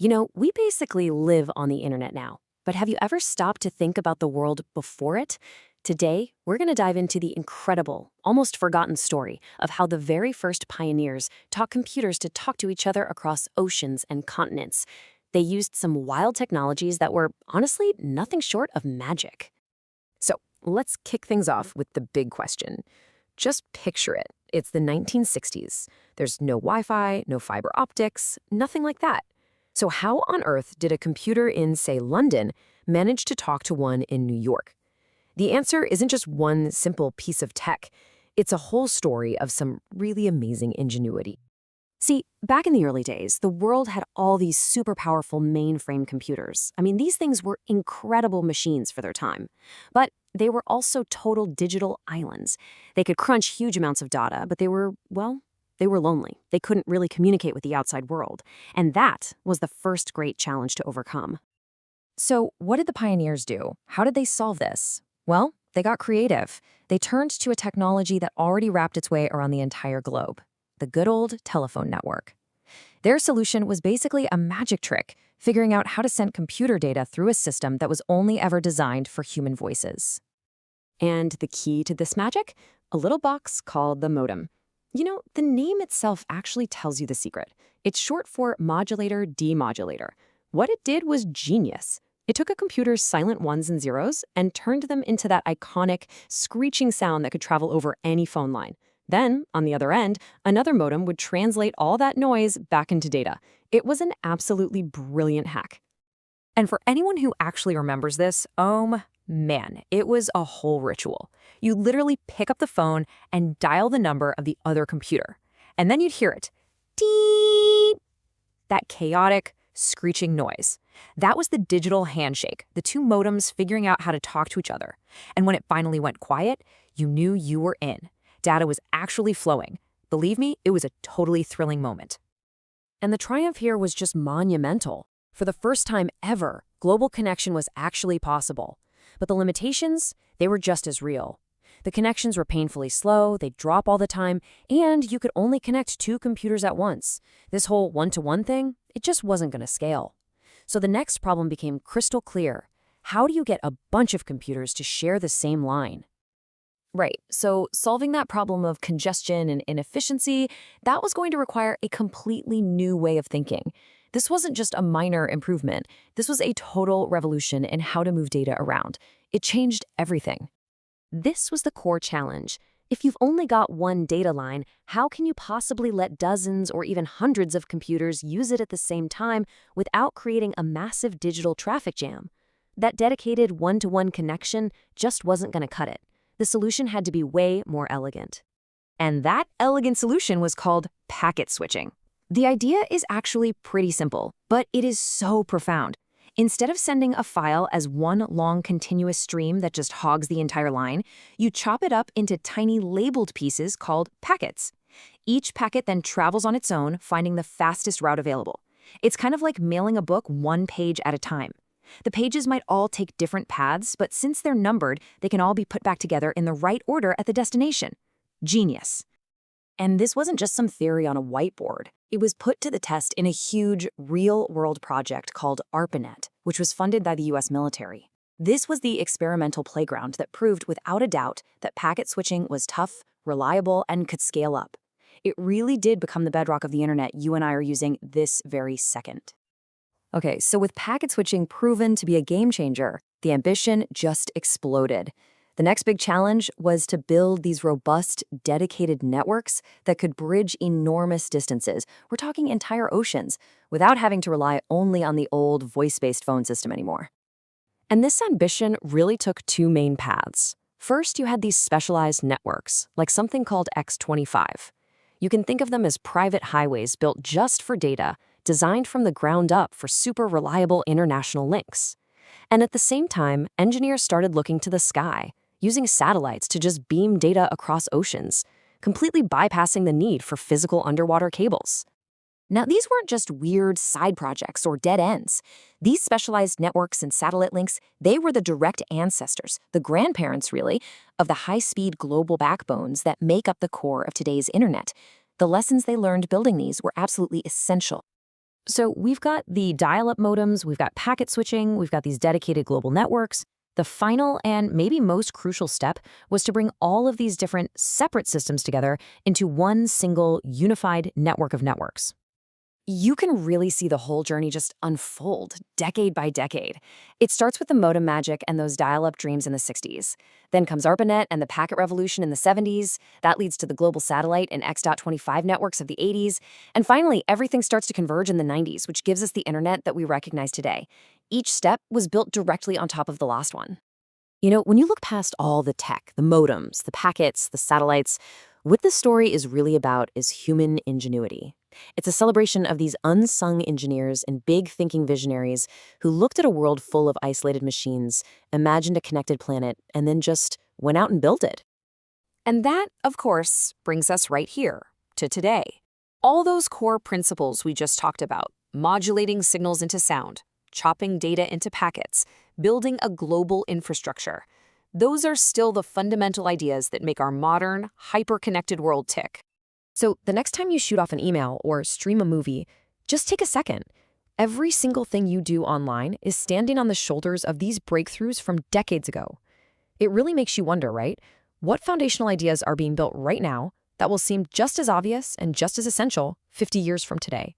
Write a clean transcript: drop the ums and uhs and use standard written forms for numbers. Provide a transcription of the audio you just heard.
We basically live on the internet now. But have you ever stopped to think about the world before it? Today, we're going to dive into the incredible, almost forgotten story of how the very first pioneers taught computers to talk to each other across oceans and continents. They used some wild technologies that were, honestly, nothing short of magic. So, let's kick things off with the big question. Just picture it. It's the 1960s. There's no Wi-Fi, no fiber optics, nothing like that. So how on earth did a computer in, say, London manage to talk to one in New York? The answer isn't just one simple piece of tech. It's a whole story of some really amazing ingenuity. See, back in the early days, the world had all these super powerful mainframe computers. I mean, these things were incredible machines for their time. But they were also total digital islands. They could crunch huge amounts of data, but they were lonely. They couldn't really communicate with the outside world. And that was the first great challenge to overcome. So, what did the pioneers do? How did they solve this? Well, they got creative. They turned to a technology that already wrapped its way around the entire globe, the good old telephone network. Their solution was basically a magic trick, figuring out how to send computer data through a system that was only ever designed for human voices. And the key to this magic? A little box called the modem. The name itself actually tells you the secret. It's short for modulator demodulator. What it did was genius. It took a computer's silent ones and zeros and turned them into that iconic, screeching sound that could travel over any phone line. Then, on the other end, another modem would translate all that noise back into data. It was an absolutely brilliant hack. And for anyone who actually remembers this, oh man, it was a whole ritual. You literally pick up the phone and dial the number of the other computer. And then you'd hear it. Deep! That chaotic, screeching noise. That was the digital handshake, the two modems figuring out how to talk to each other. And when it finally went quiet, you knew you were in. Data was actually flowing. Believe me, it was a totally thrilling moment. And the triumph here was just monumental. For the first time ever, global connection was actually possible. But the limitations, they were just as real. The connections were painfully slow, they'd drop all the time, and you could only connect two computers at once. This whole one-to-one thing, it just wasn't going to scale. So the next problem became crystal clear. How do you get a bunch of computers to share the same line? Right, so solving that problem of congestion and inefficiency, that was going to require a completely new way of thinking. This wasn't just a minor improvement. This was a total revolution in how to move data around. It changed everything. This was the core challenge. If you've only got one data line, how can you possibly let dozens or even hundreds of computers use it at the same time without creating a massive digital traffic jam? That dedicated one-to-one connection just wasn't going to cut it. The solution had to be way more elegant. And that elegant solution was called packet switching. The idea is actually pretty simple, but it is so profound. Instead of sending a file as one long continuous stream that just hogs the entire line, you chop it up into tiny labeled pieces called packets. Each packet then travels on its own, finding the fastest route available. It's kind of like mailing a book one page at a time. The pages might all take different paths, but since they're numbered, they can all be put back together in the right order at the destination. Genius. And this wasn't just some theory on a whiteboard. It was put to the test in a huge, real-world project called ARPANET, which was funded by the US military. This was the experimental playground that proved without a doubt that packet switching was tough, reliable, and could scale up. It really did become the bedrock of the internet you and I are using this very second. Okay, so with packet switching proven to be a game changer, the ambition just exploded. The next big challenge was to build these robust, dedicated networks that could bridge enormous distances. We're talking entire oceans, without having to rely only on the old voice-based phone system anymore. And this ambition really took two main paths. First, you had these specialized networks, like something called X25. You can think of them as private highways built just for data, designed from the ground up for super reliable international links. And at the same time, engineers started looking to the sky, using satellites to just beam data across oceans, completely bypassing the need for physical underwater cables. Now, these weren't just weird side projects or dead ends. These specialized networks and satellite links, they were the direct ancestors, the grandparents, really, of the high-speed global backbones that make up the core of today's internet. The lessons they learned building these were absolutely essential. So we've got the dial-up modems, we've got packet switching, we've got these dedicated global networks. The final and maybe most crucial step was to bring all of these different separate systems together into one single unified network of networks. You can really see the whole journey just unfold, decade by decade. It starts with the modem magic and those dial-up dreams in the 60s. Then comes ARPANET and the packet revolution in the 70s. That leads to the global satellite and X.25 networks of the 80s. And finally, everything starts to converge in the 90s, which gives us the internet that we recognize today. Each step was built directly on top of the last one. When you look past all the tech, the modems, the packets, the satellites, what this story is really about is human ingenuity. It's a celebration of these unsung engineers and big thinking visionaries who looked at a world full of isolated machines, imagined a connected planet, and then just went out and built it. And that, of course, brings us right here, to today. All those core principles we just talked about, modulating signals into sound, chopping data into packets, building a global infrastructure, those are still the fundamental ideas that make our modern, hyper-connected world tick. So the next time you shoot off an email or stream a movie, just take a second. Every single thing you do online is standing on the shoulders of these breakthroughs from decades ago. It really makes you wonder, right? What foundational ideas are being built right now that will seem just as obvious and just as essential 50 years from today?